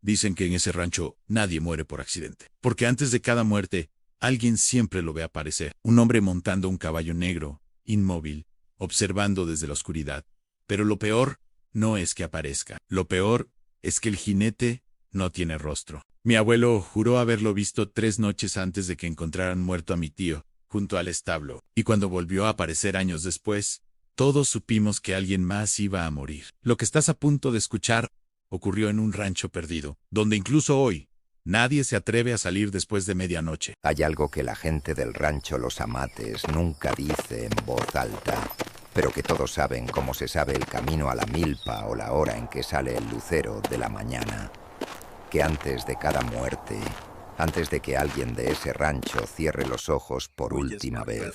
Dicen que en ese rancho nadie muere por accidente, porque antes de cada muerte, alguien siempre lo ve aparecer. Un hombre montando un caballo negro, inmóvil, observando desde la oscuridad. Pero lo peor no es que aparezca. Lo peor es que el jinete no tiene rostro. Mi abuelo juró haberlo visto 3 noches antes de que encontraran muerto a mi tío, junto al establo, y cuando volvió a aparecer años después, todos supimos que alguien más iba a morir. Lo que estás a punto de escuchar ocurrió en un rancho perdido, donde incluso hoy nadie se atreve a salir después de medianoche. Hay algo que la gente del rancho Los Amates nunca dice en voz alta, pero que todos saben como se sabe el camino a la milpa o la hora en que sale el lucero de la mañana. Que antes de cada muerte, antes de que alguien de ese rancho cierre los ojos por última vez,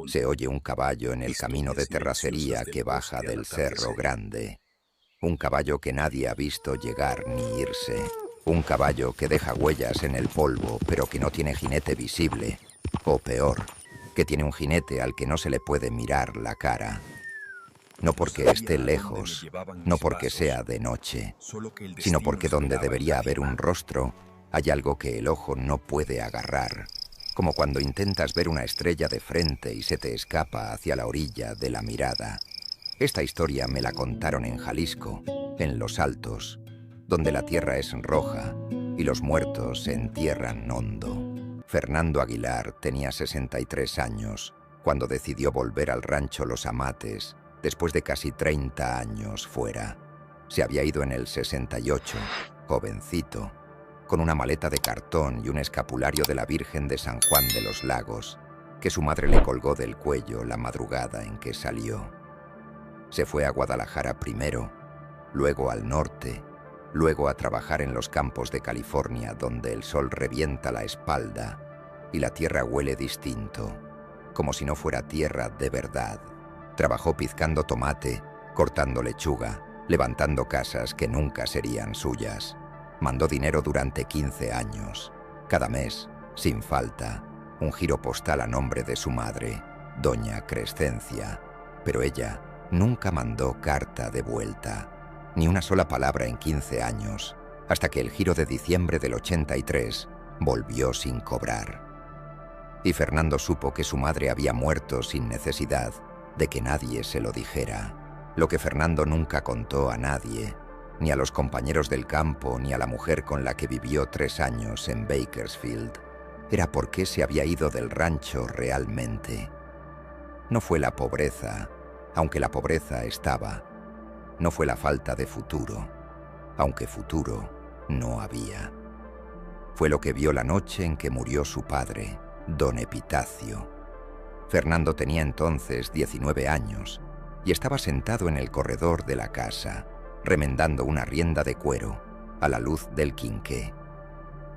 se oye un caballo en el camino de terracería que baja del Cerro Grande. Un caballo que nadie ha visto llegar ni irse. Un caballo que deja huellas en el polvo, pero que no tiene jinete visible. O peor, que tiene un jinete al que no se le puede mirar la cara. No porque esté lejos, no porque sea de noche, sino porque donde debería haber un rostro, hay algo que el ojo no puede agarrar. Como cuando intentas ver una estrella de frente y se te escapa hacia la orilla de la mirada. Esta historia me la contaron en Jalisco, en Los Altos, donde la tierra es roja y los muertos se entierran hondo. Fernando Aguilar tenía 63 años cuando decidió volver al rancho Los Amates después de casi 30 años fuera. Se había ido en el 68, jovencito, con una maleta de cartón y un escapulario de la Virgen de San Juan de los Lagos, que su madre le colgó del cuello la madrugada en que salió. Se fue a Guadalajara primero, luego al norte, luego a trabajar en los campos de California donde el sol revienta la espalda y la tierra huele distinto, como si no fuera tierra de verdad. Trabajó pizcando tomate, cortando lechuga, levantando casas que nunca serían suyas. Mandó dinero durante 15 años, cada mes, sin falta, un giro postal a nombre de su madre, doña Crescencia, pero ella nunca mandó carta de vuelta, ni una sola palabra en 15 años, hasta que el giro de diciembre del 83 volvió sin cobrar. Y Fernando supo que su madre había muerto sin necesidad de que nadie se lo dijera. Lo que Fernando nunca contó a nadie, ni a los compañeros del campo, ni a la mujer con la que vivió 3 años en Bakersfield, era por qué se había ido del rancho realmente. No fue la pobreza, aunque la pobreza estaba. No fue la falta de futuro, aunque futuro no había. Fue lo que vio la noche en que murió su padre, don Epitacio. Fernando tenía entonces 19 años y estaba sentado en el corredor de la casa, remendando una rienda de cuero a la luz del quinqué,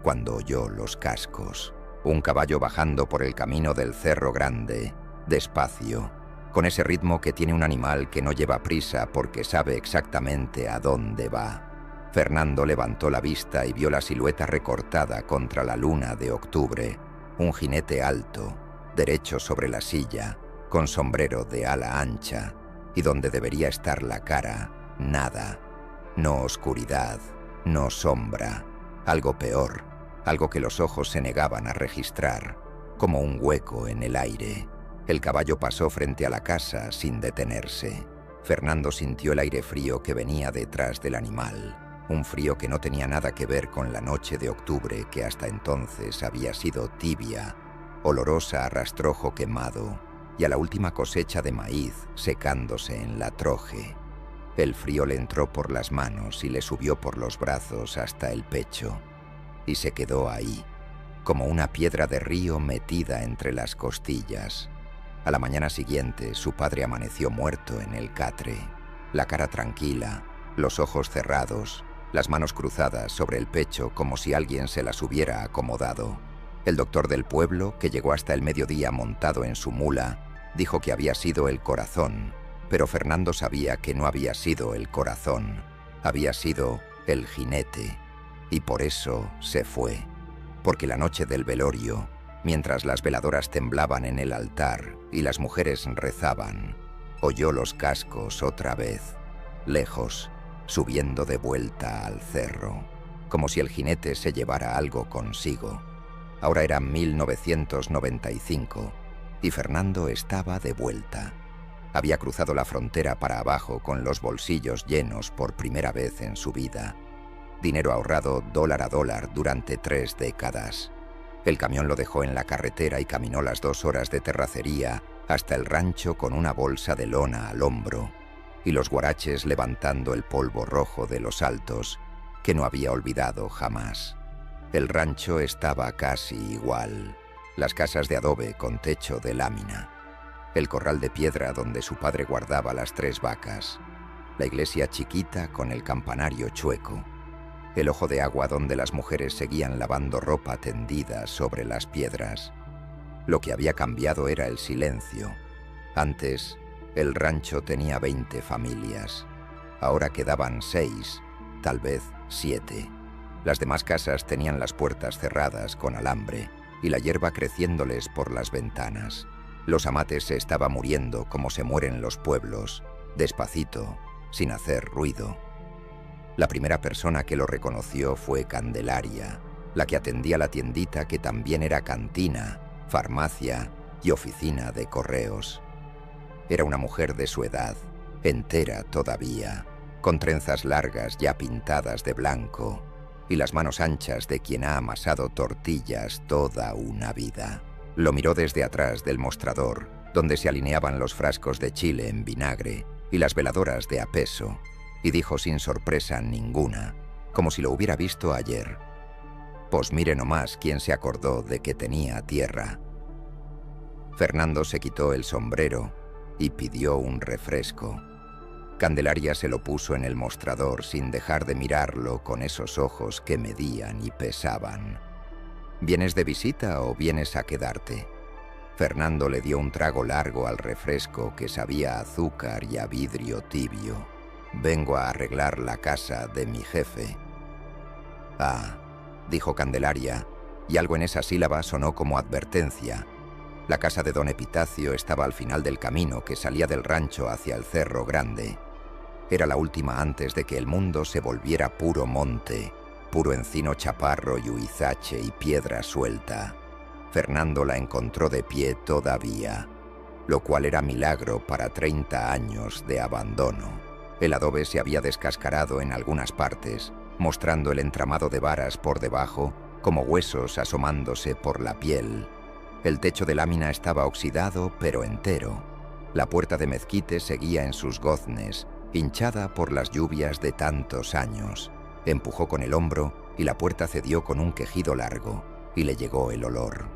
cuando oyó los cascos. Un caballo bajando por el camino del Cerro Grande, despacio, con ese ritmo que tiene un animal que no lleva prisa porque sabe exactamente a dónde va. Fernando levantó la vista y vio la silueta recortada contra la luna de octubre, un jinete alto, derecho sobre la silla, con sombrero de ala ancha, y donde debería estar la cara, nada. No oscuridad, no sombra, algo peor, algo que los ojos se negaban a registrar, como un hueco en el aire. El caballo pasó frente a la casa sin detenerse. Fernando sintió el aire frío que venía detrás del animal, un frío que no tenía nada que ver con la noche de octubre que hasta entonces había sido tibia, olorosa a rastrojo quemado y a la última cosecha de maíz secándose en la troje. El frío le entró por las manos y le subió por los brazos hasta el pecho, y se quedó ahí, como una piedra de río metida entre las costillas. A la mañana siguiente, su padre amaneció muerto en el catre, la cara tranquila, los ojos cerrados, las manos cruzadas sobre el pecho como si alguien se las hubiera acomodado. El doctor del pueblo, que llegó hasta el mediodía montado en su mula, dijo que había sido el corazón, pero Fernando sabía que no había sido el corazón, había sido el jinete, y por eso se fue, porque la noche del velorio, mientras las veladoras temblaban en el altar y las mujeres rezaban, oyó los cascos otra vez, lejos, subiendo de vuelta al cerro. como si el jinete se llevara algo consigo. Ahora era 1995 y Fernando estaba de vuelta. Había cruzado la frontera para abajo con los bolsillos llenos por primera vez en su vida. Dinero ahorrado dólar a dólar durante 3 décadas. El camión lo dejó en la carretera y caminó las 2 horas de terracería hasta el rancho con una bolsa de lona al hombro y los guaraches levantando el polvo rojo de los altos que no había olvidado jamás. El rancho estaba casi igual. Las casas de adobe con techo de lámina. El corral de piedra donde su padre guardaba las 3 vacas. La iglesia chiquita con el campanario chueco. El ojo de agua donde las mujeres seguían lavando ropa tendida sobre las piedras. Lo que había cambiado era el silencio. Antes, el rancho tenía 20 familias. Ahora quedaban 6, tal vez 7. Las demás casas tenían las puertas cerradas con alambre y la hierba creciéndoles por las ventanas. Los amates se estaban muriendo como se mueren los pueblos, despacito, sin hacer ruido. La primera persona que lo reconoció fue Candelaria, la que atendía la tiendita que también era cantina, farmacia y oficina de correos. Era una mujer de su edad, entera todavía, con trenzas largas ya pintadas de blanco y las manos anchas de quien ha amasado tortillas toda una vida. Lo miró desde atrás del mostrador, donde se alineaban los frascos de chile en vinagre y las veladoras de a peso, y dijo sin sorpresa ninguna, como si lo hubiera visto ayer: «Pues mire nomás quién se acordó de que tenía tierra». Fernando se quitó el sombrero y pidió un refresco. Candelaria se lo puso en el mostrador sin dejar de mirarlo con esos ojos que medían y pesaban. «¿Vienes de visita o vienes a quedarte?» Fernando le dio un trago largo al refresco que sabía a azúcar y a vidrio tibio. «Vengo a arreglar la casa de mi jefe». «Ah», dijo Candelaria, y algo en esa sílaba sonó como advertencia. La casa de don Epitacio estaba al final del camino que salía del rancho hacia el Cerro Grande. Era la última antes de que el mundo se volviera puro monte, puro encino chaparro y huizache y piedra suelta. Fernando la encontró de pie todavía, lo cual era milagro para 30 años de abandono. El adobe se había descascarado en algunas partes, mostrando el entramado de varas por debajo, como huesos asomándose por la piel. El techo de lámina estaba oxidado, pero entero. La puerta de mezquite seguía en sus goznes, hinchada por las lluvias de tantos años. Empujó con el hombro y la puerta cedió con un quejido largo, y le llegó el olor.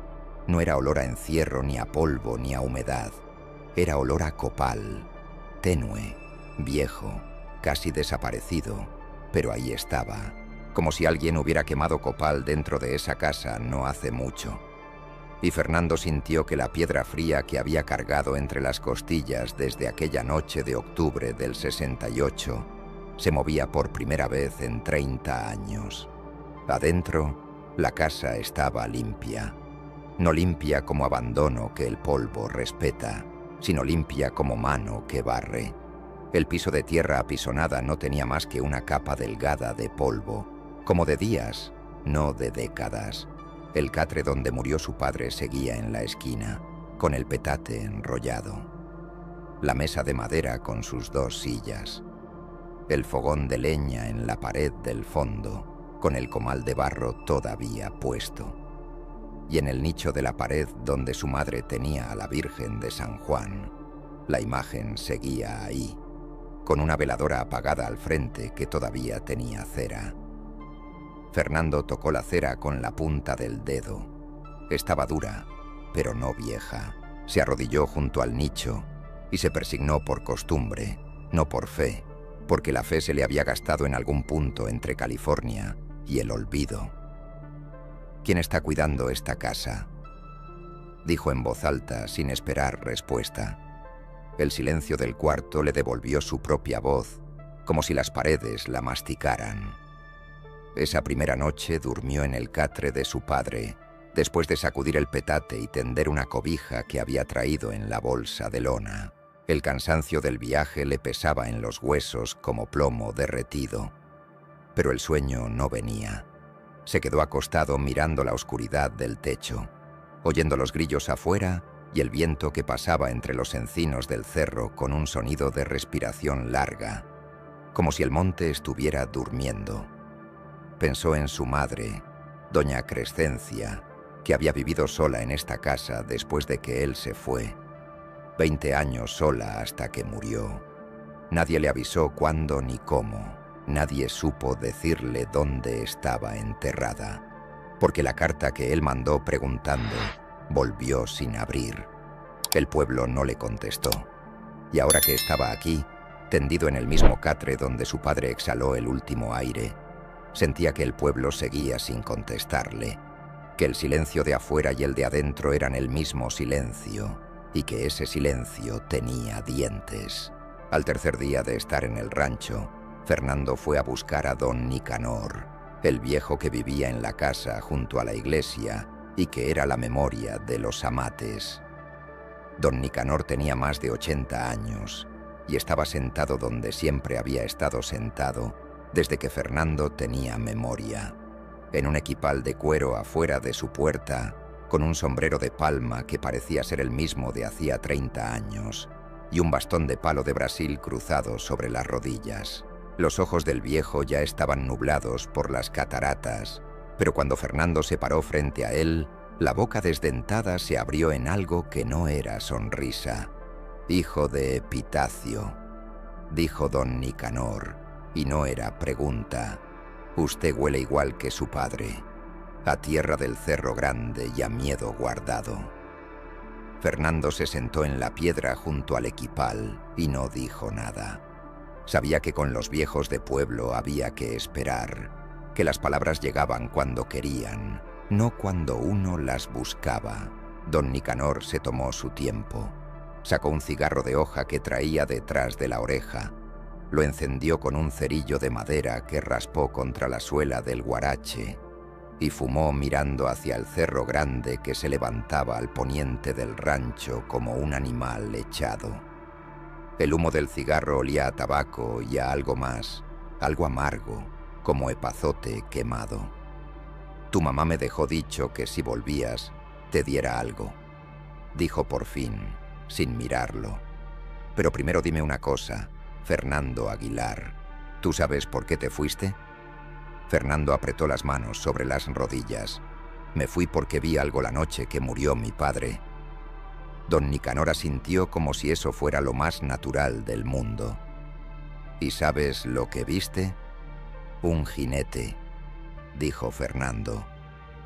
No era olor a encierro, ni a polvo, ni a humedad. Era olor a copal, tenue, viejo, casi desaparecido, pero ahí estaba, como si alguien hubiera quemado copal dentro de esa casa no hace mucho. Y Fernando sintió que la piedra fría que había cargado entre las costillas desde aquella noche de octubre del 68 se movía por primera vez en 30 años. Adentro, la casa estaba limpia. No limpia como abandono que el polvo respeta, sino limpia como mano que barre. El piso de tierra apisonada no tenía más que una capa delgada de polvo, como de días, no de décadas. El catre donde murió su padre seguía en la esquina, con el petate enrollado. La mesa de madera con sus 2 sillas. El fogón de leña en la pared del fondo, con el comal de barro todavía puesto. Y en el nicho de la pared donde su madre tenía a la Virgen de San Juan, la imagen seguía ahí, con una veladora apagada al frente que todavía tenía cera. Fernando tocó la cera con la punta del dedo. Estaba dura, pero no vieja. Se arrodilló junto al nicho y se persignó por costumbre, no por fe, porque la fe se le había gastado en algún punto entre California y el olvido. «¿Quién está cuidando esta casa?», dijo en voz alta sin esperar respuesta. El silencio del cuarto le devolvió su propia voz, como si las paredes la masticaran. Esa primera noche durmió en el catre de su padre, después de sacudir el petate y tender una cobija que había traído en la bolsa de lona. El cansancio del viaje le pesaba en los huesos como plomo derretido. pero el sueño no venía. Se quedó acostado mirando la oscuridad del techo, oyendo los grillos afuera y el viento que pasaba entre los encinos del cerro con un sonido de respiración larga, como si el monte estuviera durmiendo. Pensó en su madre, doña Crescencia, que había vivido sola en esta casa después de que él se fue. 20 años sola hasta que murió. Nadie le avisó cuándo ni cómo. Nadie supo decirle dónde estaba enterrada, porque la carta que él mandó preguntando volvió sin abrir. El pueblo no le contestó. Y ahora que estaba aquí, tendido en el mismo catre donde su padre exhaló el último aire, sentía que el pueblo seguía sin contestarle, que el silencio de afuera y el de adentro eran el mismo silencio, y que ese silencio tenía dientes. Al tercer día de estar en el rancho, Fernando fue a buscar a don Nicanor, el viejo que vivía en la casa junto a la iglesia y que era la memoria de los amates. Don Nicanor tenía más de 80 años y estaba sentado donde siempre había estado sentado desde que Fernando tenía memoria, en un equipal de cuero afuera de su puerta, con un sombrero de palma que parecía ser el mismo de hacía 30 años, y un bastón de palo de Brasil cruzado sobre las rodillas. Los ojos del viejo ya estaban nublados por las cataratas, pero cuando Fernando se paró frente a él, la boca desdentada se abrió en algo que no era sonrisa. «Hijo de Epitacio», dijo don Nicanor, y no era pregunta. «Usted huele igual que su padre, a tierra del Cerro Grande y a miedo guardado». Fernando se sentó en la piedra junto al equipal y no dijo nada. Sabía que con los viejos de pueblo había que esperar, que las palabras llegaban cuando querían, no cuando uno las buscaba. Don Nicanor se tomó su tiempo. Sacó un cigarro de hoja que traía detrás de la oreja. Lo encendió con un cerillo de madera que raspó contra la suela del guarache y fumó mirando hacia el Cerro Grande que se levantaba al poniente del rancho como un animal echado. El humo del cigarro olía a tabaco y a algo más, algo amargo, como epazote quemado. «Tu mamá me dejó dicho que si volvías, te diera algo», dijo por fin, sin mirarlo. «Pero primero dime una cosa, Fernando Aguilar, ¿tú sabes por qué te fuiste?» Fernando apretó las manos sobre las rodillas. «Me fui porque vi algo la noche que murió mi padre». Don Nicanor asintió como si eso fuera lo más natural del mundo. «¿Y sabes lo que viste?» «Un jinete», dijo Fernando,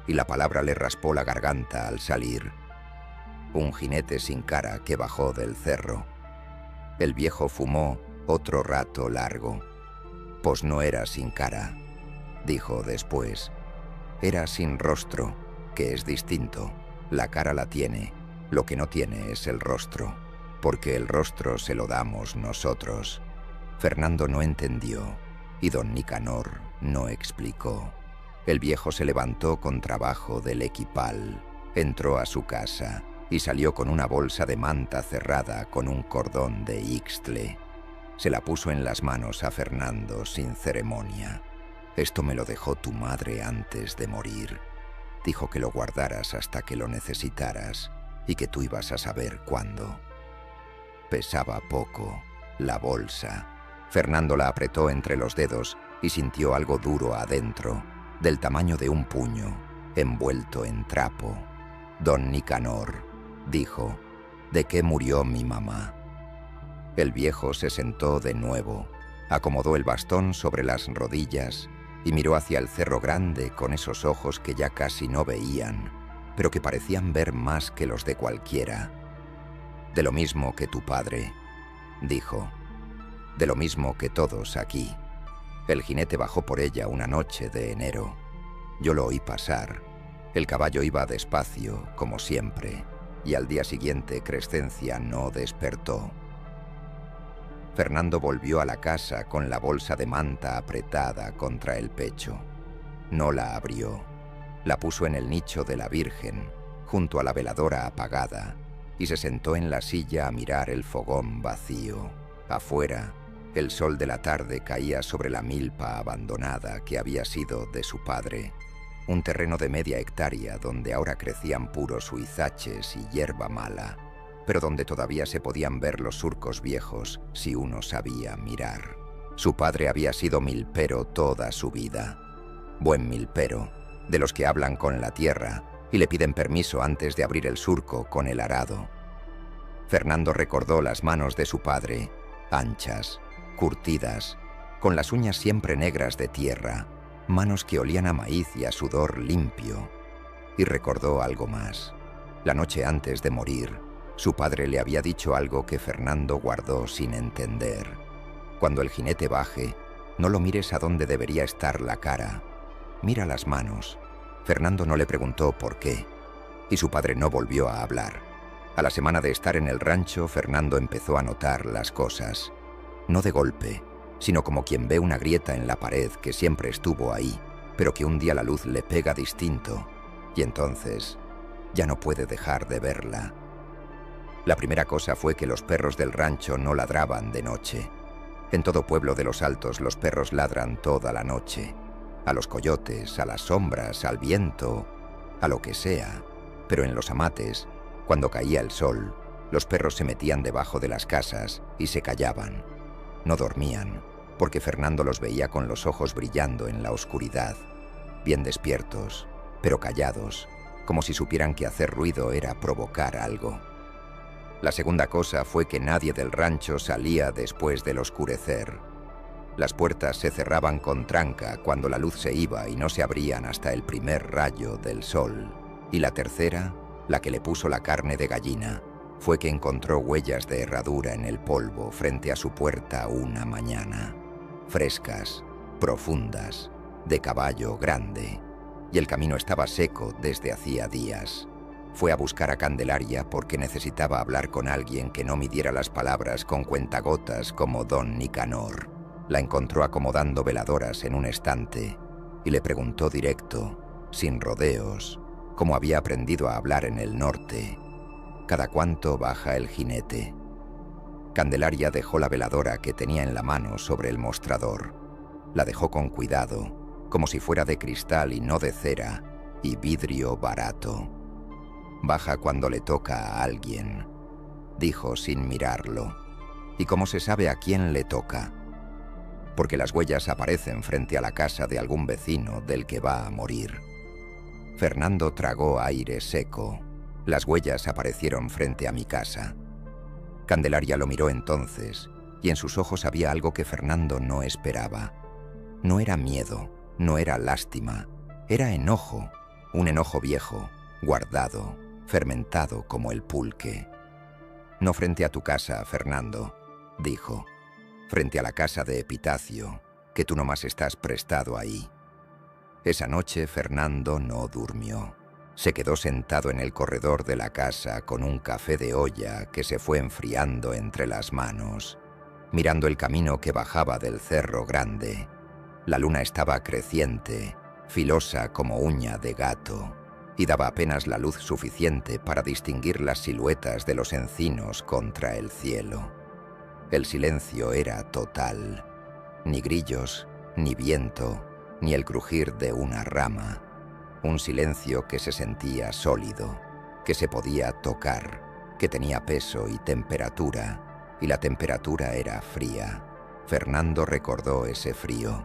y la palabra le raspó la garganta al salir. «Un jinete sin cara que bajó del cerro». El viejo fumó otro rato largo. «Pues no era sin cara», dijo después. «Era sin rostro, que es distinto. La cara la tiene. Lo que no tiene es el rostro, porque el rostro se lo damos nosotros». Fernando no entendió, y don Nicanor no explicó. El viejo se levantó con trabajo del equipal, entró a su casa y salió con una bolsa de manta cerrada con un cordón de ixtle. Se la puso en las manos a Fernando sin ceremonia. «Esto me lo dejó tu madre antes de morir. Dijo que lo guardaras hasta que lo necesitaras y que tú ibas a saber cuándo». Pesaba poco la bolsa. Fernando la apretó entre los dedos y sintió algo duro adentro, del tamaño de un puño, envuelto en trapo. «Don Nicanor», dijo, «¿de qué murió mi mamá?» El viejo se sentó de nuevo, acomodó el bastón sobre las rodillas y miró hacia el Cerro Grande con esos ojos que ya casi no veían, pero que parecían ver más que los de cualquiera. «De lo mismo que tu padre», dijo, «de lo mismo que todos aquí. El jinete bajó por ella una noche de enero. Yo lo oí pasar. El caballo iba despacio, como siempre, y al día siguiente Crescencia no despertó». Fernando volvió a la casa con la bolsa de manta apretada contra el pecho. No la abrió. La puso en el nicho de la Virgen, junto a la veladora apagada, y se sentó en la silla a mirar el fogón vacío. Afuera, El sol de la tarde caía sobre la milpa abandonada que había sido de su padre, un terreno de media hectárea donde ahora crecían puros huizaches y hierba mala, pero donde todavía se podían ver los surcos viejos si uno sabía mirar. Su padre había sido milpero toda su vida. Buen milpero, de los que hablan con la tierra y le piden permiso antes de abrir el surco con el arado. Fernando recordó las manos de su padre, anchas, curtidas, con las uñas siempre negras de tierra, manos que olían a maíz y a sudor limpio. Y recordó algo más. La noche antes de morir, su padre le había dicho algo que Fernando guardó sin entender. Cuando el jinete baje, no lo mires a donde debería estar la cara. Mira las manos. Fernando no le preguntó por qué, y su padre no volvió a hablar. A la semana de estar en el rancho, Fernando empezó a notar las cosas. No de golpe, sino como quien ve una grieta en la pared que siempre estuvo ahí, pero que un día la luz le pega distinto, y entonces ya no puede dejar de verla. La primera cosa fue que los perros del rancho no ladraban de noche. En todo pueblo de los Altos los perros ladran toda la noche. A los coyotes, a las sombras, al viento, a lo que sea. Pero en los amates, cuando caía el sol, los perros se metían debajo de las casas y se callaban. No dormían, porque Fernando los veía con los ojos brillando en la oscuridad, bien despiertos, pero callados, como si supieran que hacer ruido era provocar algo. La segunda cosa fue que nadie del rancho salía después del oscurecer. Las puertas se cerraban con tranca cuando la luz se iba y no se abrían hasta el primer rayo del sol. Y la tercera, la que le puso la carne de gallina, fue que encontró huellas de herradura en el polvo frente a su puerta una mañana. Frescas, profundas, de caballo grande, y el camino estaba seco desde hacía días. Fue a buscar a Candelaria porque necesitaba hablar con alguien que no midiera las palabras con cuentagotas como don Nicanor. La encontró acomodando veladoras en un estante y le preguntó directo, sin rodeos, como había aprendido a hablar en el norte: ¿cada cuánto baja el jinete? Candelaria dejó la veladora que tenía en la mano sobre el mostrador. La dejó con cuidado, como si fuera de cristal y no de cera, y vidrio barato. Baja cuando le toca a alguien, dijo sin mirarlo. ¿Y cómo se sabe a quién le toca? Porque las huellas aparecen frente a la casa de algún vecino del que va a morir. Fernando tragó aire seco. Las huellas aparecieron frente a mi casa. Candelaria lo miró entonces, y en sus ojos había algo que Fernando no esperaba. No era miedo, no era lástima, era enojo, un enojo viejo, guardado, fermentado como el pulque. No frente a tu casa, Fernando, dijo. Frente a la casa de Epitacio, que tú nomás estás prestado ahí. Esa noche Fernando no durmió. Se quedó sentado en el corredor de la casa con un café de olla que se fue enfriando entre las manos, mirando el camino que bajaba del Cerro Grande. La luna estaba creciente, filosa como uña de gato, y daba apenas la luz suficiente para distinguir las siluetas de los encinos contra el cielo. El silencio era total. Ni grillos, ni viento, ni el crujir de una rama. Un silencio que se sentía sólido, que se podía tocar, que tenía peso y temperatura, y la temperatura era fría. Fernando recordó ese frío.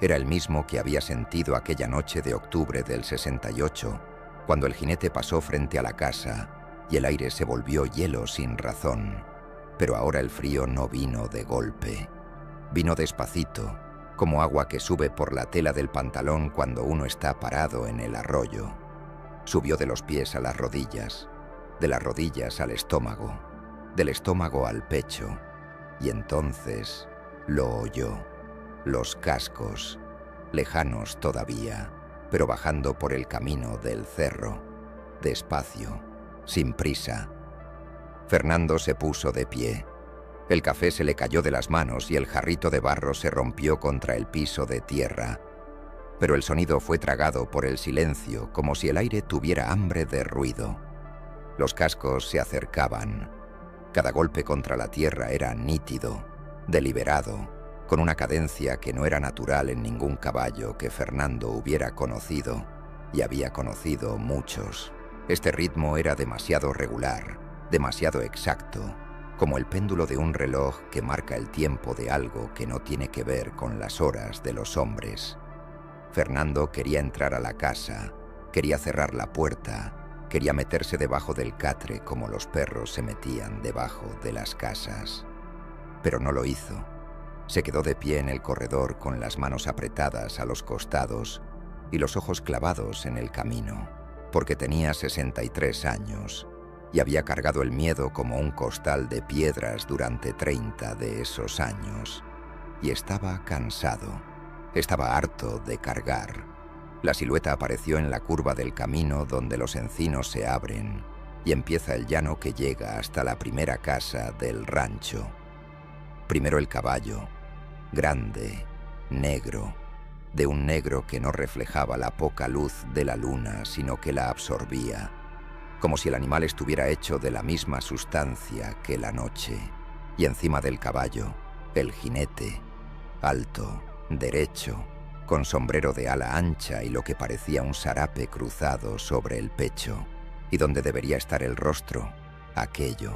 Era el mismo que había sentido aquella noche de octubre del 68, cuando el jinete pasó frente a la casa y el aire se volvió hielo sin razón. Pero ahora el frío no vino de golpe. Vino despacito, como agua que sube por la tela del pantalón cuando uno está parado en el arroyo. Subió de los pies a las rodillas, de las rodillas al estómago, del estómago al pecho, y entonces lo oyó. Los cascos, lejanos todavía, pero bajando por el camino del cerro, despacio, sin prisa. Fernando se puso de pie. El café se le cayó de las manos y el jarrito de barro se rompió contra el piso de tierra. Pero el sonido fue tragado por el silencio, como si el aire tuviera hambre de ruido. Los cascos se acercaban. Cada golpe contra la tierra era nítido, deliberado, con una cadencia que no era natural en ningún caballo que Fernando hubiera conocido, y había conocido muchos. Este ritmo era demasiado regular, demasiado exacto, como el péndulo de un reloj que marca el tiempo de algo que no tiene que ver con las horas de los hombres. Fernando quería entrar a la casa, quería cerrar la puerta, quería meterse debajo del catre como los perros se metían debajo de las casas. Pero no lo hizo. Se quedó de pie en el corredor con las manos apretadas a los costados y los ojos clavados en el camino, porque tenía 63 años y había cargado el miedo como un costal de piedras durante 30 de esos años. Y estaba cansado, estaba harto de cargar. La silueta apareció en la curva del camino donde los encinos se abren y empieza el llano que llega hasta la primera casa del rancho. Primero el caballo, grande, negro, de un negro que no reflejaba la poca luz de la luna, sino que la absorbía, como si el animal estuviera hecho de la misma sustancia que la noche. Y encima del caballo, el jinete, alto, derecho, con sombrero de ala ancha y lo que parecía un sarape cruzado sobre el pecho, y donde debería estar el rostro, aquello.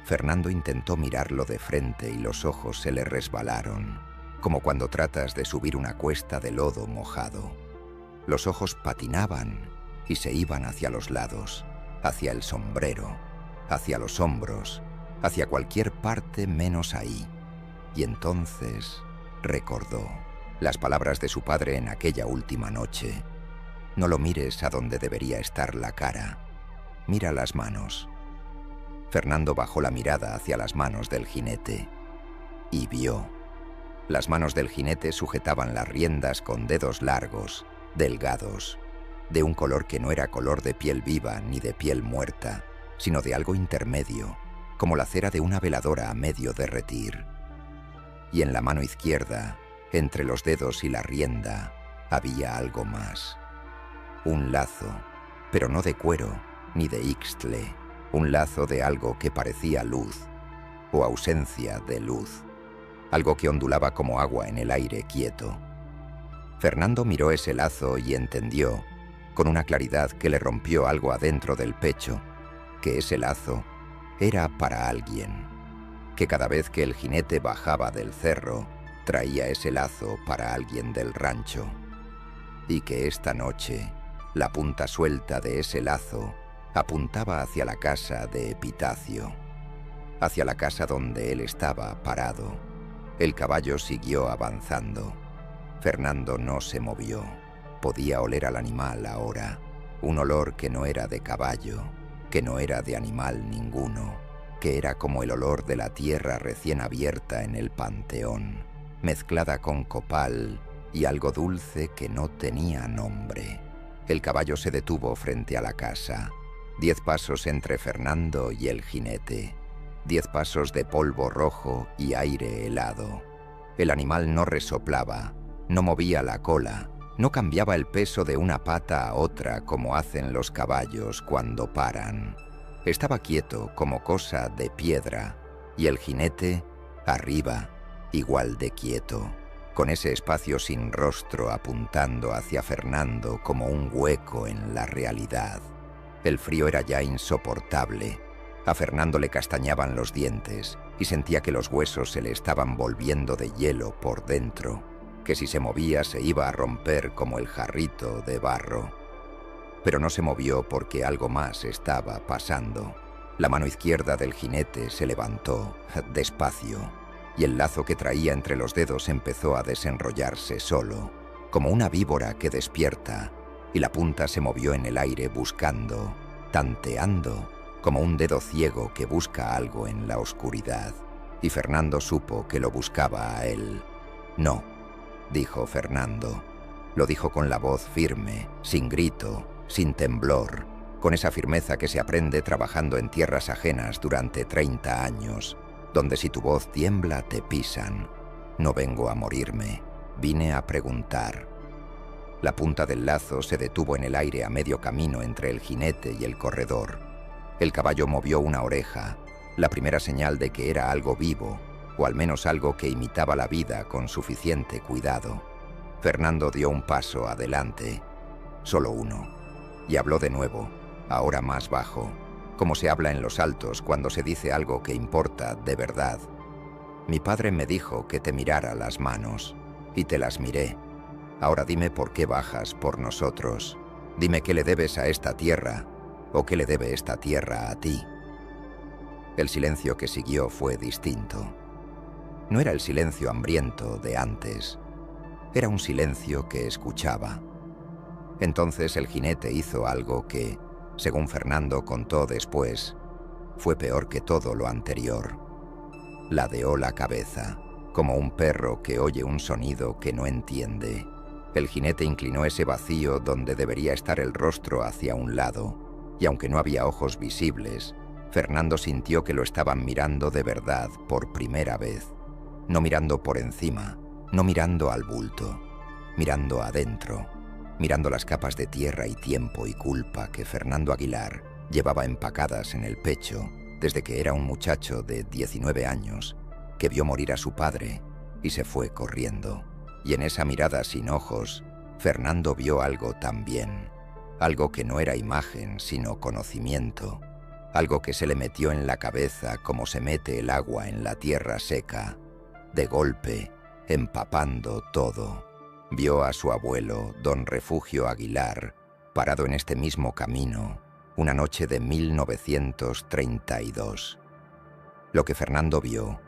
Fernando intentó mirarlo de frente y los ojos se le resbalaron, como cuando tratas de subir una cuesta de lodo mojado. Los ojos patinaban y se iban hacia los lados, hacia el sombrero, hacia los hombros, hacia cualquier parte menos ahí. Y entonces recordó las palabras de su padre en aquella última noche. No lo mires a donde debería estar la cara, mira las manos. Fernando bajó la mirada hacia las manos del jinete y vio. Las manos del jinete sujetaban las riendas con dedos largos, delgados, de un color que no era color de piel viva ni de piel muerta, sino de algo intermedio, como la cera de una veladora a medio derretir. Y en la mano izquierda, entre los dedos y la rienda, había algo más. Un lazo, pero no de cuero ni de ixtle, un lazo de algo que parecía luz, o ausencia de luz, algo que ondulaba como agua en el aire quieto. Fernando miró ese lazo y entendió, con una claridad que le rompió algo adentro del pecho, que ese lazo era para alguien, que cada vez que el jinete bajaba del cerro, traía ese lazo para alguien del rancho, y que esta noche, la punta suelta de ese lazo apuntaba hacia la casa de Epitacio, hacia la casa donde él estaba parado. El caballo siguió avanzando. Fernando no se movió. Podía oler al animal ahora, un olor que no era de caballo, que no era de animal ninguno, que era como el olor de la tierra recién abierta en el panteón, mezclada con copal y algo dulce que no tenía nombre. El caballo se detuvo frente a la casa. 10 pasos entre Fernando y el jinete. 10 pasos de polvo rojo y aire helado. El animal no resoplaba, no movía la cola, no cambiaba el peso de una pata a otra como hacen los caballos cuando paran. Estaba quieto como cosa de piedra, y el jinete, arriba, igual de quieto, con ese espacio sin rostro apuntando hacia Fernando como un hueco en la realidad. El frío era ya insoportable. A Fernando le castañaban los dientes y sentía que los huesos se le estaban volviendo de hielo por dentro, que si se movía se iba a romper como el jarrito de barro. Pero no se movió porque algo más estaba pasando. La mano izquierda del jinete se levantó, despacio, y el lazo que traía entre los dedos empezó a desenrollarse solo, como una víbora que despierta, y la punta se movió en el aire buscando, tanteando, como un dedo ciego que busca algo en la oscuridad. Y Fernando supo que lo buscaba a él. «No», dijo Fernando. Lo dijo con la voz firme, sin grito, sin temblor, con esa firmeza que se aprende trabajando en tierras ajenas durante 30 años, donde si tu voz tiembla te pisan. «No vengo a morirme, vine a preguntar». La punta del lazo se detuvo en el aire a medio camino entre el jinete y el corredor. El caballo movió una oreja, la primera señal de que era algo vivo, o al menos algo que imitaba la vida con suficiente cuidado. Fernando dio un paso adelante, solo uno, y habló de nuevo, ahora más bajo, como se habla en los altos cuando se dice algo que importa de verdad. Mi padre me dijo que te mirara las manos, y te las miré. Ahora dime por qué bajas por nosotros. Dime qué le debes a esta tierra, o qué le debe esta tierra a ti. El silencio que siguió fue distinto. No era el silencio hambriento de antes. Era un silencio que escuchaba. Entonces el jinete hizo algo que, según Fernando contó después, fue peor que todo lo anterior. Ladeó la cabeza, como un perro que oye un sonido que no entiende. El jinete inclinó ese vacío donde debería estar el rostro hacia un lado, y aunque no había ojos visibles, Fernando sintió que lo estaban mirando de verdad por primera vez. No mirando por encima, no mirando al bulto, mirando adentro, mirando las capas de tierra y tiempo y culpa que Fernando Aguilar llevaba empacadas en el pecho desde que era un muchacho de 19 años que vio morir a su padre y se fue corriendo. Y en esa mirada sin ojos, Fernando vio algo también, algo que no era imagen sino conocimiento, algo que se le metió en la cabeza como se mete el agua en la tierra seca, de golpe, empapando todo. Vio a su abuelo, don Refugio Aguilar, parado en este mismo camino, una noche de 1932. Lo que Fernando vio,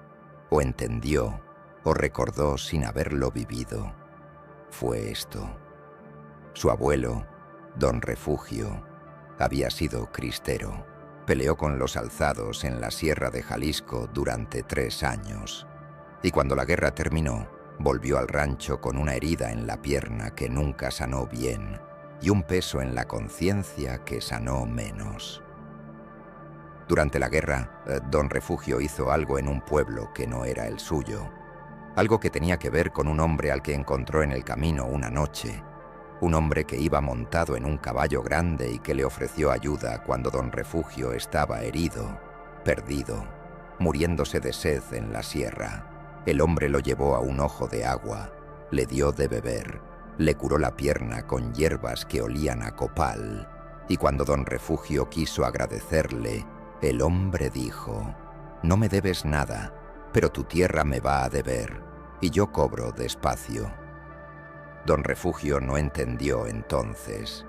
o entendió, o recordó sin haberlo vivido, fue esto. Su abuelo, don Refugio, había sido cristero. Peleó con los alzados en la Sierra de Jalisco durante 3 años. Y cuando la guerra terminó, volvió al rancho con una herida en la pierna que nunca sanó bien y un peso en la conciencia que sanó menos. Durante la guerra, don Refugio hizo algo en un pueblo que no era el suyo. Algo que tenía que ver con un hombre al que encontró en el camino una noche. Un hombre que iba montado en un caballo grande y que le ofreció ayuda cuando don Refugio estaba herido, perdido, muriéndose de sed en la sierra. El hombre lo llevó a un ojo de agua, le dio de beber, le curó la pierna con hierbas que olían a copal, y cuando don Refugio quiso agradecerle, el hombre dijo: «No me debes nada, pero tu tierra me va a deber, y yo cobro despacio». Don Refugio no entendió entonces.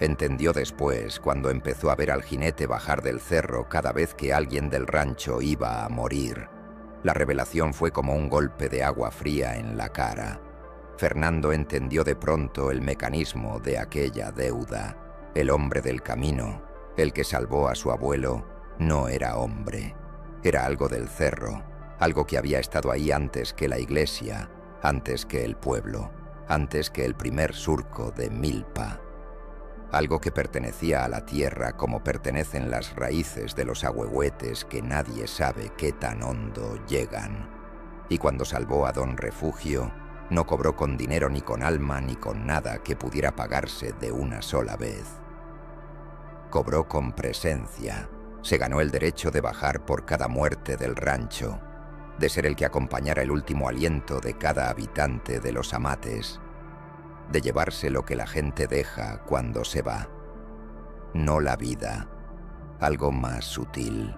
Entendió después, cuando empezó a ver al jinete bajar del cerro cada vez que alguien del rancho iba a morir. La revelación fue como un golpe de agua fría en la cara. Fernando entendió de pronto el mecanismo de aquella deuda. El hombre del camino, el que salvó a su abuelo, no era hombre. Era algo del cerro, algo que había estado ahí antes que la iglesia, antes que el pueblo, antes que el primer surco de milpa. Algo que pertenecía a la tierra como pertenecen las raíces de los ahuehuetes que nadie sabe qué tan hondo llegan. Y cuando salvó a don Refugio, no cobró con dinero ni con alma ni con nada que pudiera pagarse de una sola vez. Cobró con presencia. Se ganó el derecho de bajar por cada muerte del rancho, de ser el que acompañara el último aliento de cada habitante de los amates, de llevarse lo que la gente deja cuando se va. No la vida, algo más sutil.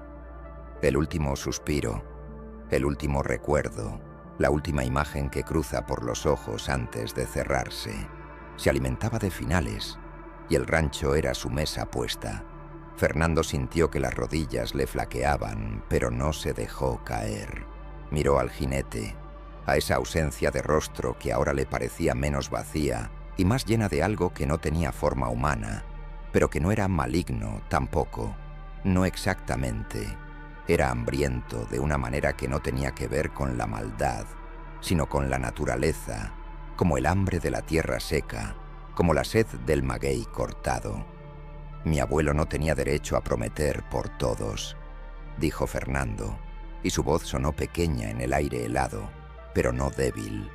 El último suspiro, el último recuerdo, la última imagen que cruza por los ojos antes de cerrarse. Se alimentaba de finales, y el rancho era su mesa puesta. Fernando sintió que las rodillas le flaqueaban, pero no se dejó caer. Miró al jinete, a esa ausencia de rostro que ahora le parecía menos vacía y más llena de algo que no tenía forma humana, pero que no era maligno tampoco, no exactamente. Era hambriento de una manera que no tenía que ver con la maldad, sino con la naturaleza, como el hambre de la tierra seca, como la sed del maguey cortado. Mi abuelo no tenía derecho a prometer por todos, dijo Fernando, y su voz sonó pequeña en el aire helado, pero no débil.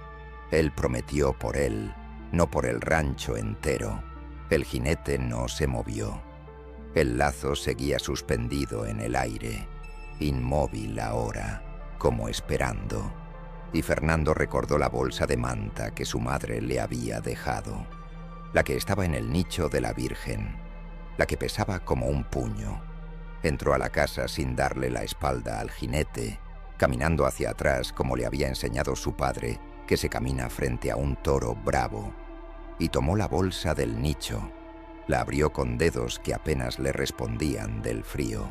Él prometió por él, no por el rancho entero. El jinete no se movió. El lazo seguía suspendido en el aire, inmóvil ahora, como esperando. Y Fernando recordó la bolsa de manta que su madre le había dejado, la que estaba en el nicho de la Virgen, la que pesaba como un puño. Entró a la casa sin darle la espalda al jinete, caminando hacia atrás como le había enseñado su padre, que se camina frente a un toro bravo, y tomó la bolsa del nicho. La abrió con dedos que apenas le respondían del frío.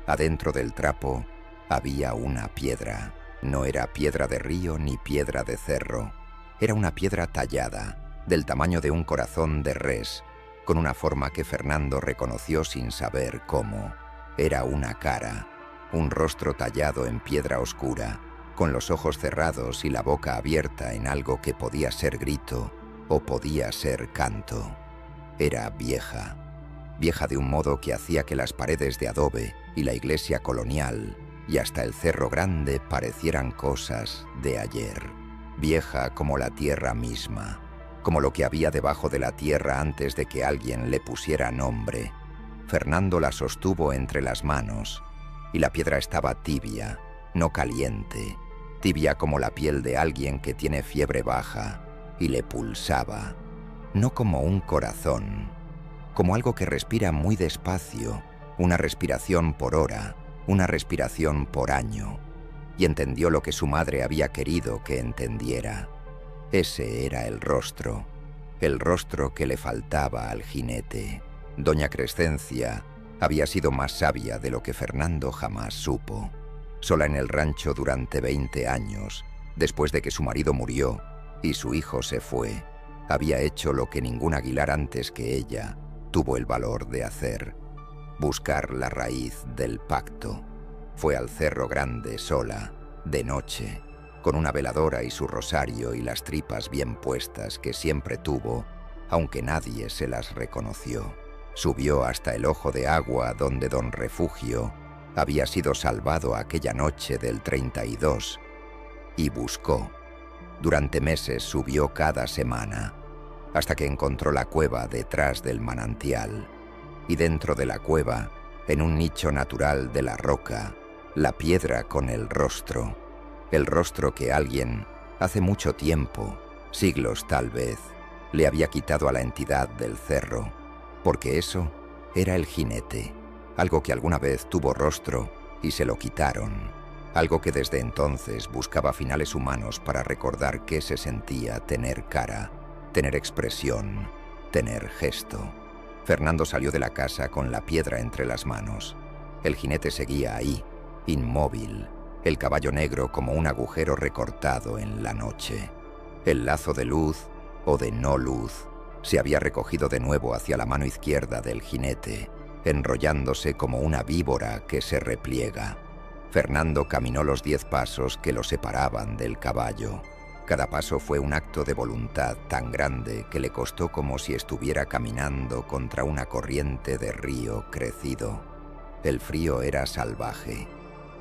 Adentro del trapo había una piedra. No era piedra de río ni piedra de cerro. Era una piedra tallada, del tamaño de un corazón de res, con una forma que Fernando reconoció sin saber cómo. Era una cara, un rostro tallado en piedra oscura, con los ojos cerrados y la boca abierta en algo que podía ser grito o podía ser canto. Era vieja, vieja de un modo que hacía que las paredes de adobe y la iglesia colonial y hasta el Cerro Grande parecieran cosas de ayer. Vieja como la tierra misma, como lo que había debajo de la tierra antes de que alguien le pusiera nombre. Fernando la sostuvo entre las manos y la piedra estaba tibia, no caliente, tibia como la piel de alguien que tiene fiebre baja, y le pulsaba, no como un corazón, como algo que respira muy despacio, una respiración por hora, una respiración por año, y entendió lo que su madre había querido que entendiera. Ese era el rostro que le faltaba al jinete. Doña Crescencia había sido más sabia de lo que Fernando jamás supo. Sola en el rancho durante 20 años, después de que su marido murió y su hijo se fue, había hecho lo que ningún Aguilar antes que ella tuvo el valor de hacer: buscar la raíz del pacto. Fue al Cerro Grande sola, de noche, con una veladora y su rosario y las tripas bien puestas que siempre tuvo, aunque nadie se las reconoció. Subió hasta el ojo de agua donde don Refugio había sido salvado aquella noche del 32, y buscó. Durante meses subió cada semana, hasta que encontró la cueva detrás del manantial, y dentro de la cueva, en un nicho natural de la roca, la piedra con el rostro que alguien, hace mucho tiempo, siglos tal vez, le había quitado a la entidad del cerro, porque eso era el jinete, algo que alguna vez tuvo rostro y se lo quitaron, algo que desde entonces buscaba finales humanos para recordar qué se sentía tener cara, tener expresión, tener gesto. Fernando salió de la casa con la piedra entre las manos. El jinete seguía ahí, inmóvil, el caballo negro como un agujero recortado en la noche. El lazo de luz, o de no luz, se había recogido de nuevo hacia la mano izquierda del jinete, enrollándose como una víbora que se repliega. Fernando caminó los 10 pasos que lo separaban del caballo. Cada paso fue un acto de voluntad tan grande que le costó como si estuviera caminando contra una corriente de río crecido. El frío era salvaje.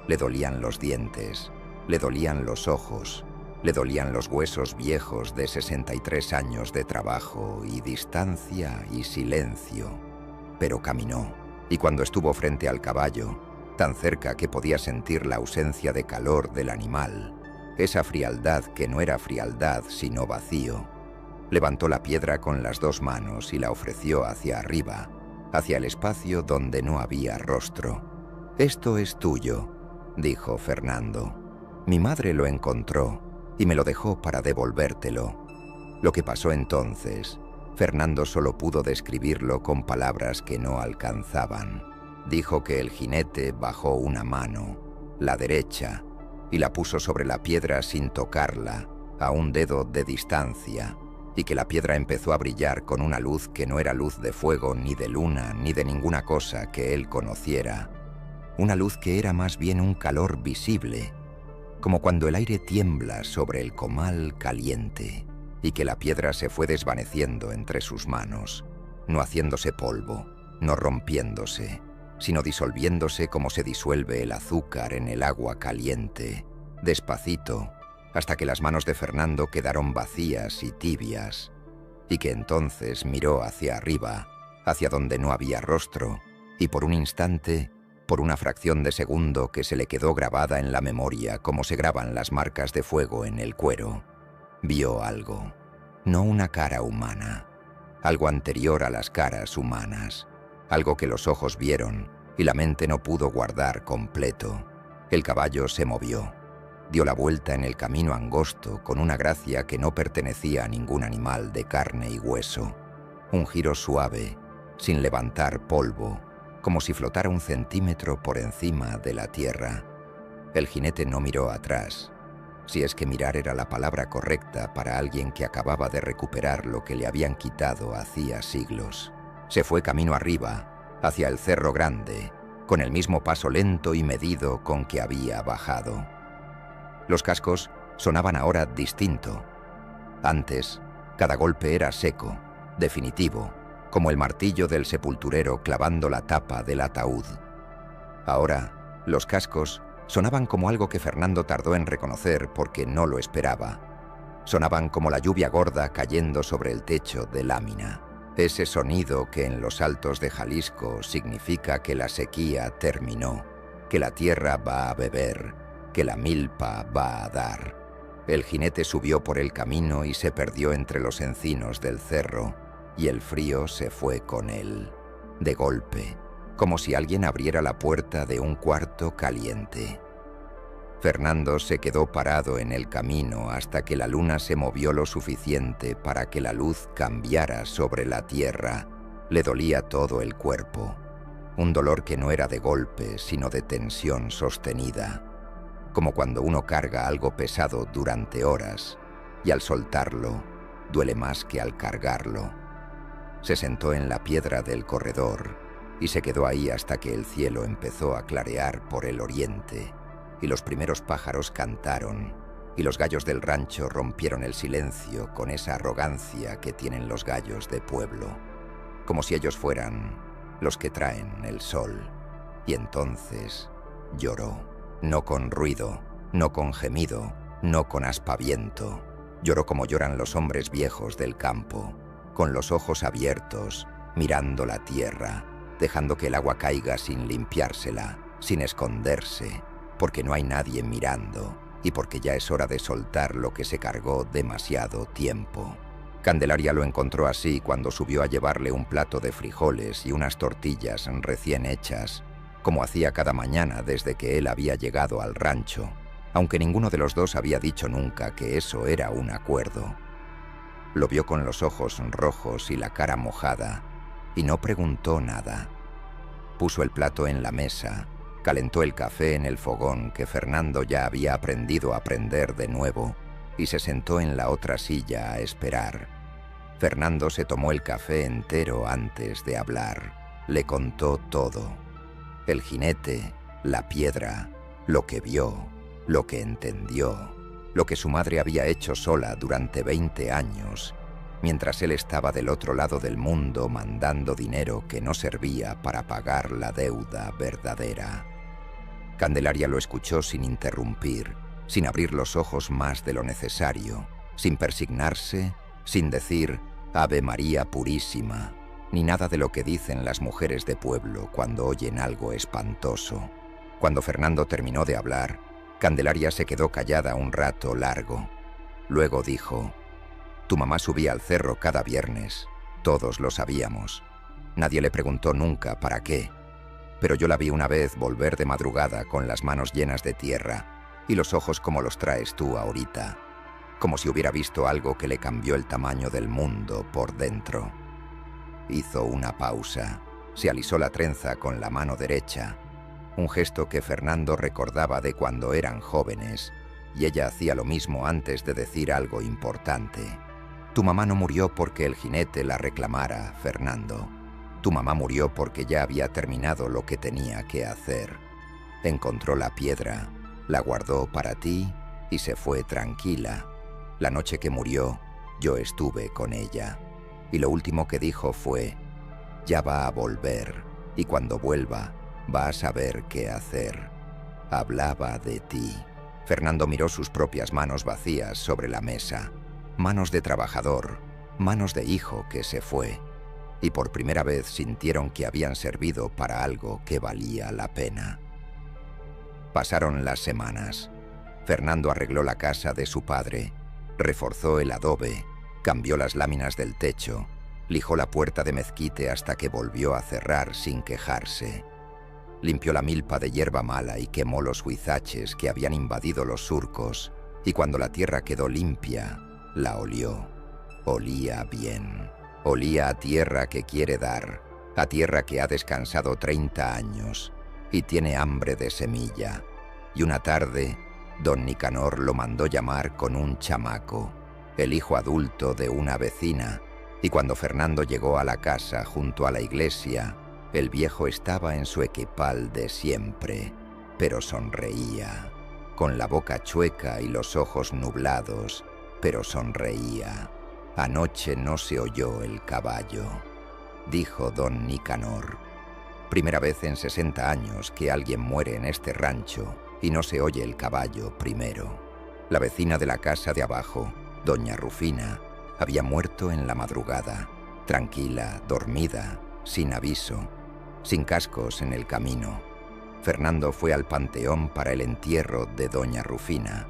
Le dolían los dientes, le dolían los ojos, le dolían los huesos viejos de 63 años de trabajo y distancia y silencio. Pero caminó, y cuando estuvo frente al caballo, tan cerca que podía sentir la ausencia de calor del animal, esa frialdad que no era frialdad sino vacío, levantó la piedra con las 2 manos y la ofreció hacia arriba, hacia el espacio donde no había rostro. «Esto es tuyo», dijo Fernando. «Mi madre lo encontró y me lo dejó para devolvértelo». Lo que pasó entonces, Fernando solo pudo describirlo con palabras que no alcanzaban. Dijo que el jinete bajó una mano, la derecha, y la puso sobre la piedra sin tocarla, a un dedo de distancia, y que la piedra empezó a brillar con una luz que no era luz de fuego, ni de luna, ni de ninguna cosa que él conociera. Una luz que era más bien un calor visible, como cuando el aire tiembla sobre el comal caliente, y que la piedra se fue desvaneciendo entre sus manos, no haciéndose polvo, no rompiéndose, sino disolviéndose como se disuelve el azúcar en el agua caliente, despacito, hasta que las manos de Fernando quedaron vacías y tibias, y que entonces miró hacia arriba, hacia donde no había rostro, y por un instante Por una fracción de segundo que se le quedó grabada en la memoria como se graban las marcas de fuego en el cuero, vio algo, no una cara humana, algo anterior a las caras humanas, algo que los ojos vieron y la mente no pudo guardar completo. El caballo se movió, dio la vuelta en el camino angosto con una gracia que no pertenecía a ningún animal de carne y hueso, un giro suave, sin levantar polvo, como si flotara 1 centímetro por encima de la tierra. El jinete no miró atrás, si es que mirar era la palabra correcta para alguien que acababa de recuperar lo que le habían quitado hacía siglos. Se fue camino arriba, hacia el Cerro Grande, con el mismo paso lento y medido con que había bajado. Los cascos sonaban ahora distinto. Antes, cada golpe era seco, definitivo, como el martillo del sepulturero clavando la tapa del ataúd. Ahora, los cascos sonaban como algo que Fernando tardó en reconocer porque no lo esperaba. Sonaban como la lluvia gorda cayendo sobre el techo de lámina. Ese sonido que en los altos de Jalisco significa que la sequía terminó, que la tierra va a beber, que la milpa va a dar. El jinete subió por el camino y se perdió entre los encinos del cerro, y el frío se fue con él, de golpe, como si alguien abriera la puerta de un cuarto caliente. Fernando se quedó parado en el camino hasta que la luna se movió lo suficiente para que la luz cambiara sobre la tierra. Le dolía todo el cuerpo, un dolor que no era de golpe, sino de tensión sostenida, como cuando uno carga algo pesado durante horas, y al soltarlo, duele más que al cargarlo. Se sentó en la piedra del corredor y se quedó ahí hasta que el cielo empezó a clarear por el oriente y los primeros pájaros cantaron y los gallos del rancho rompieron el silencio con esa arrogancia que tienen los gallos de pueblo, como si ellos fueran los que traen el sol. Y entonces lloró, no con ruido, no con gemido, no con aspaviento. Lloró como lloran los hombres viejos del campo, con los ojos abiertos, mirando la tierra, dejando que el agua caiga sin limpiársela, sin esconderse, porque no hay nadie mirando y porque ya es hora de soltar lo que se cargó demasiado tiempo. Candelaria lo encontró así cuando subió a llevarle un plato de frijoles y unas tortillas recién hechas, como hacía cada mañana desde que él había llegado al rancho, aunque ninguno de los dos había dicho nunca que eso era un acuerdo. Lo vio con los ojos rojos y la cara mojada, y no preguntó nada. Puso el plato en la mesa, calentó el café en el fogón que Fernando ya había aprendido a prender de nuevo, y se sentó en la otra silla a esperar. Fernando se tomó el café entero antes de hablar. Le contó todo. El jinete, la piedra, lo que vio, lo que entendió, lo que su madre había hecho sola durante 20 años, mientras él estaba del otro lado del mundo mandando dinero que no servía para pagar la deuda verdadera. Candelaria lo escuchó sin interrumpir, sin abrir los ojos más de lo necesario, sin persignarse, sin decir «Ave María Purísima», ni nada de lo que dicen las mujeres de pueblo cuando oyen algo espantoso. Cuando Fernando terminó de hablar, Candelaria se quedó callada un rato largo. Luego dijo: «Tu mamá subía al cerro cada viernes. Todos lo sabíamos. Nadie le preguntó nunca para qué. Pero yo la vi una vez volver de madrugada con las manos llenas de tierra y los ojos como los traes tú ahorita, como si hubiera visto algo que le cambió el tamaño del mundo por dentro». Hizo una pausa, se alisó la trenza con la mano derecha, un gesto que Fernando recordaba de cuando eran jóvenes, y ella hacía lo mismo antes de decir algo importante. «Tu mamá no murió porque el jinete la reclamara, Fernando. Tu mamá murió porque ya había terminado lo que tenía que hacer. Encontró la piedra, la guardó para ti y se fue tranquila. La noche que murió, yo estuve con ella. Y lo último que dijo fue: ya va a volver, y cuando vuelva, va a saber qué hacer. Hablaba de ti». Fernando miró sus propias manos vacías sobre la mesa, manos de trabajador, manos de hijo que se fue, y por primera vez sintieron que habían servido para algo que valía la pena. Pasaron las semanas. Fernando arregló la casa de su padre, reforzó el adobe, cambió las láminas del techo, lijó la puerta de mezquite hasta que volvió a cerrar sin quejarse. Limpió la milpa de hierba mala y quemó los huizaches que habían invadido los surcos, y cuando la tierra quedó limpia, la olió. Olía bien. Olía a tierra que quiere dar, a tierra que ha descansado 30 años y tiene hambre de semilla. Y una tarde, don Nicanor lo mandó llamar con un chamaco, el hijo adulto de una vecina, y cuando Fernando llegó a la casa junto a la iglesia, el viejo estaba en su equipal de siempre, pero sonreía, con la boca chueca y los ojos nublados, pero sonreía. Anoche no se oyó el caballo, dijo don Nicanor. Primera vez en 60 años que alguien muere en este rancho y no se oye el caballo primero. La vecina de la casa de abajo, doña Rufina, había muerto en la madrugada, tranquila, dormida, sin aviso, sin cascos en el camino. Fernando fue al panteón para el entierro de doña Rufina.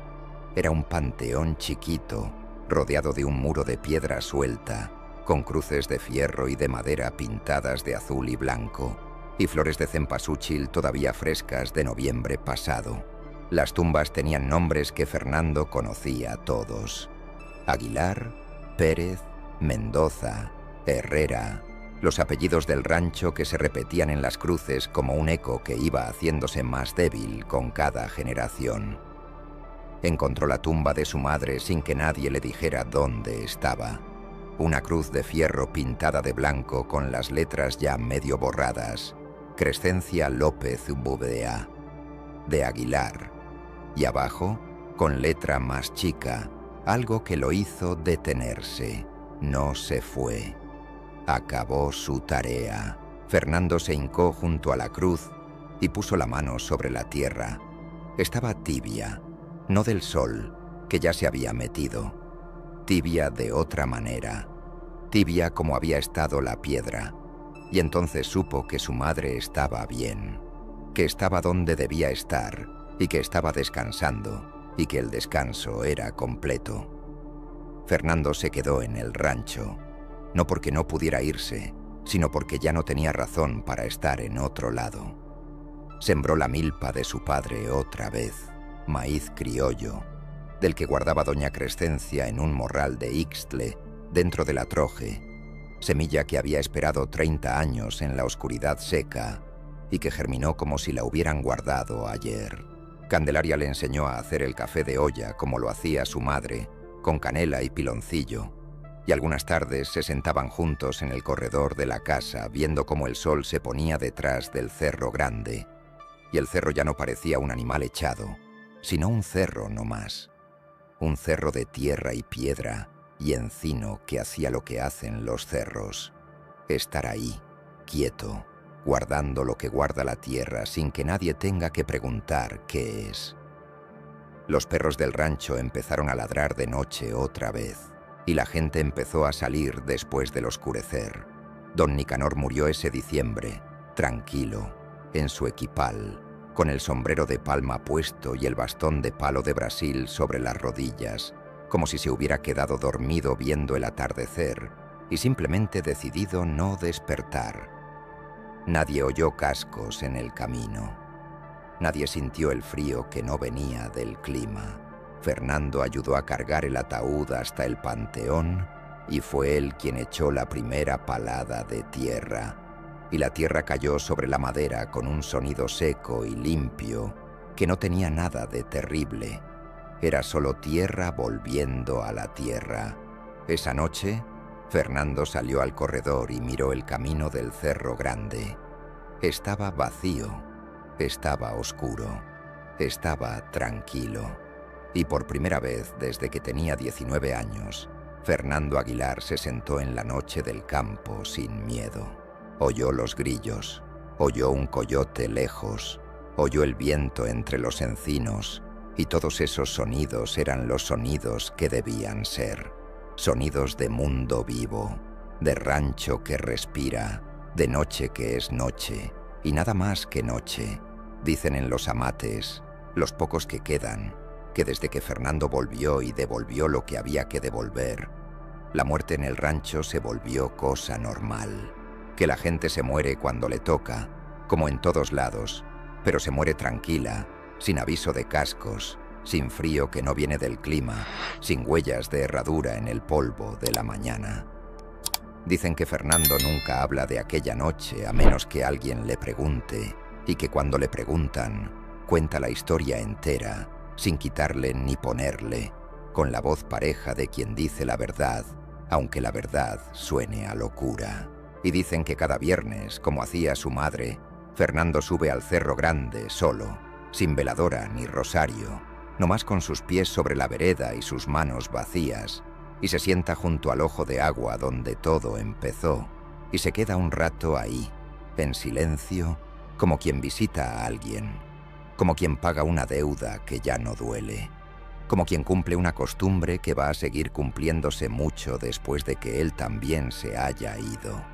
Era un panteón chiquito, rodeado de un muro de piedra suelta, con cruces de fierro y de madera pintadas de azul y blanco, y flores de cempasúchil todavía frescas de noviembre pasado. Las tumbas tenían nombres que Fernando conocía todos: Aguilar, Pérez, Mendoza, Herrera, los apellidos del rancho que se repetían en las cruces como un eco que iba haciéndose más débil con cada generación. Encontró la tumba de su madre sin que nadie le dijera dónde estaba. Una cruz de fierro pintada de blanco con las letras ya medio borradas: Crescencia López Buvea, de Aguilar. Y abajo, con letra más chica, algo que lo hizo detenerse. No se fue. Acabó su tarea. Fernando se hincó junto a la cruz y puso la mano sobre la tierra. Estaba tibia. No del sol, que ya se había metido. Tibia de otra manera. Tibia como había estado la piedra. Y entonces supo que su madre estaba bien, que estaba donde debía estar y que estaba descansando y que el descanso era completo. Fernando se quedó en el rancho, no porque no pudiera irse, sino porque ya no tenía razón para estar en otro lado. Sembró la milpa de su padre otra vez, maíz criollo, del que guardaba doña Crescencia en un morral de Ixtle, dentro de la troje, semilla que había esperado 30 años en la oscuridad seca y que germinó como si la hubieran guardado ayer. Candelaria le enseñó a hacer el café de olla como lo hacía su madre, con canela y piloncillo, y algunas tardes se sentaban juntos en el corredor de la casa viendo cómo el sol se ponía detrás del cerro grande, y el cerro ya no parecía un animal echado, sino un cerro no más. Un cerro de tierra y piedra y encino que hacía lo que hacen los cerros: estar ahí, quieto, guardando lo que guarda la tierra sin que nadie tenga que preguntar qué es. Los perros del rancho empezaron a ladrar de noche otra vez, y la gente empezó a salir después del oscurecer. Don Nicanor murió ese diciembre, tranquilo, en su equipal, con el sombrero de palma puesto y el bastón de palo de Brasil sobre las rodillas, como si se hubiera quedado dormido viendo el atardecer y simplemente decidido no despertar. Nadie oyó cascos en el camino. Nadie sintió el frío que no venía del clima. Fernando ayudó a cargar el ataúd hasta el panteón y fue él quien echó la primera palada de tierra. Y la tierra cayó sobre la madera con un sonido seco y limpio que no tenía nada de terrible. Era solo tierra volviendo a la tierra. Esa noche, Fernando salió al corredor y miró el camino del Cerro Grande. Estaba vacío, estaba oscuro, estaba tranquilo. Y por primera vez desde que tenía 19 años, Fernando Aguilar se sentó en la noche del campo sin miedo. Oyó los grillos, oyó un coyote lejos, oyó el viento entre los encinos, y todos esos sonidos eran los sonidos que debían ser. Sonidos de mundo vivo, de rancho que respira, de noche que es noche, y nada más que noche. Dicen en los amates, los pocos que quedan, que desde que Fernando volvió y devolvió lo que había que devolver, la muerte en el rancho se volvió cosa normal, que la gente se muere cuando le toca, como en todos lados, pero se muere tranquila, sin aviso de cascos, sin frío que no viene del clima, sin huellas de herradura en el polvo de la mañana. Dicen que Fernando nunca habla de aquella noche a menos que alguien le pregunte, y que cuando le preguntan, cuenta la historia entera, sin quitarle ni ponerle, con la voz pareja de quien dice la verdad, aunque la verdad suene a locura. Y dicen que cada viernes, como hacía su madre, Fernando sube al Cerro Grande solo, sin veladora ni rosario, nomás con sus pies sobre la vereda y sus manos vacías, y se sienta junto al ojo de agua donde todo empezó, y se queda un rato ahí, en silencio, como quien visita a alguien, como quien paga una deuda que ya no duele, como quien cumple una costumbre que va a seguir cumpliéndose mucho después de que él también se haya ido.